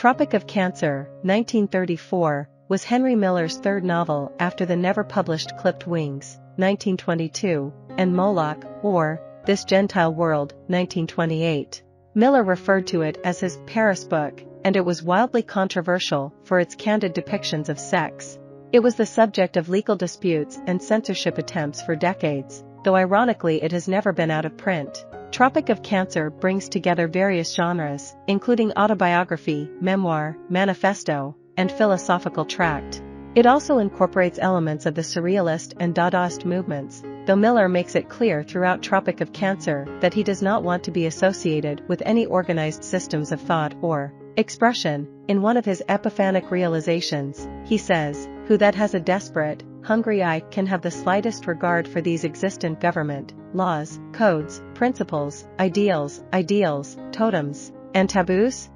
Tropic of Cancer, 1934, was Henry Miller's third novel after the never-published Clipped Wings, 1922, and Moloch, or This Gentile World, 1928. Miller referred to it as his Paris book, and it was wildly controversial for its candid depictions of sex. It was the subject of legal disputes and censorship attempts for decades, though ironically it has never been out of print. Tropic of Cancer brings together various genres, including autobiography, memoir, manifesto, and philosophical tract. It also incorporates elements of the Surrealist and Dadaist movements, though Miller makes it clear throughout Tropic of Cancer that he does not want to be associated with any organized systems of thought or expression. In one of his epiphanic realizations, he says, "Who that has a desperate, hungry eye can have the slightest regard for these existent government, laws, codes, principles, ideals, totems, and taboos?"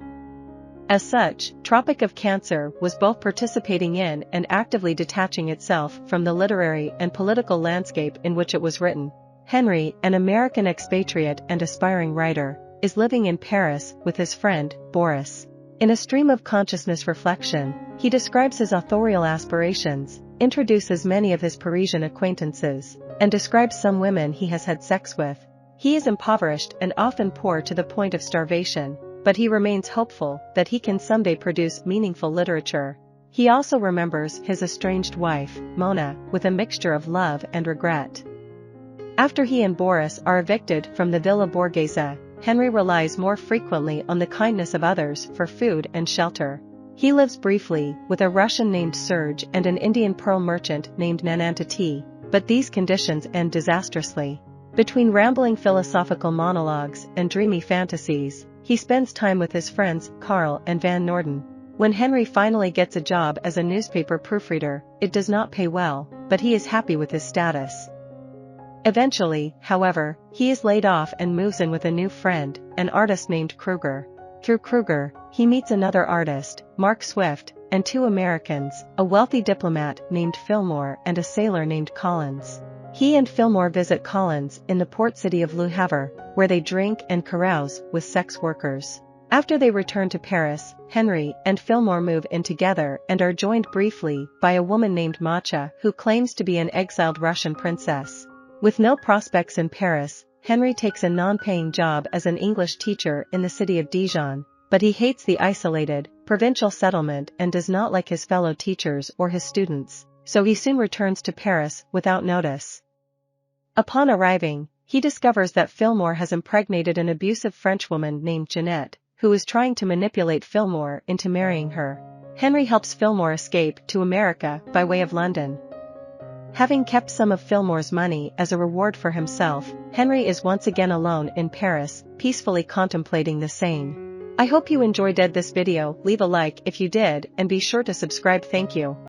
As such, Tropic of Cancer was both participating in and actively detaching itself from the literary and political landscape in which it was written. Henry, an American expatriate and aspiring writer, is living in Paris with his friend, Boris. In a stream of consciousness reflection, he describes his authorial aspirations, introduces many of his Parisian acquaintances, and describes some women he has had sex with. He is impoverished and often poor to the point of starvation, but he remains hopeful that he can someday produce meaningful literature. He also remembers his estranged wife, Mona, with a mixture of love and regret. After he and Boris are evicted from the Villa Borghese, Henry relies more frequently on the kindness of others for food and shelter. He lives briefly with a Russian named Serge and an Indian pearl merchant named Nanantati, but these conditions end disastrously. Between rambling philosophical monologues and dreamy fantasies, he spends time with his friends Carl and Van Norden. When Henry finally gets a job as a newspaper proofreader, it does not pay well, but he is happy with his status. Eventually, however, he is laid off and moves in with a new friend, an artist named Kruger. Through Kruger, he meets another artist, Mark Swift, and two Americans, a wealthy diplomat named Fillmore and a sailor named Collins. He and Fillmore visit Collins in the port city of Le Havre, where they drink and carouse with sex workers. After they return to Paris, Henry and Fillmore move in together and are joined briefly by a woman named Matcha who claims to be an exiled Russian princess. With no prospects in Paris, Henry takes a non-paying job as an English teacher in the city of Dijon, but he hates the isolated, provincial settlement and does not like his fellow teachers or his students, so he soon returns to Paris without notice. Upon arriving, he discovers that Fillmore has impregnated an abusive Frenchwoman named Jeanette, who is trying to manipulate Fillmore into marrying her. Henry helps Fillmore escape to America by way of London. Having kept some of Fillmore's money as a reward for himself, Henry is once again alone in Paris, peacefully contemplating the Seine. I hope you enjoyed this video. Leave a like if you did and be sure to subscribe. Thank you.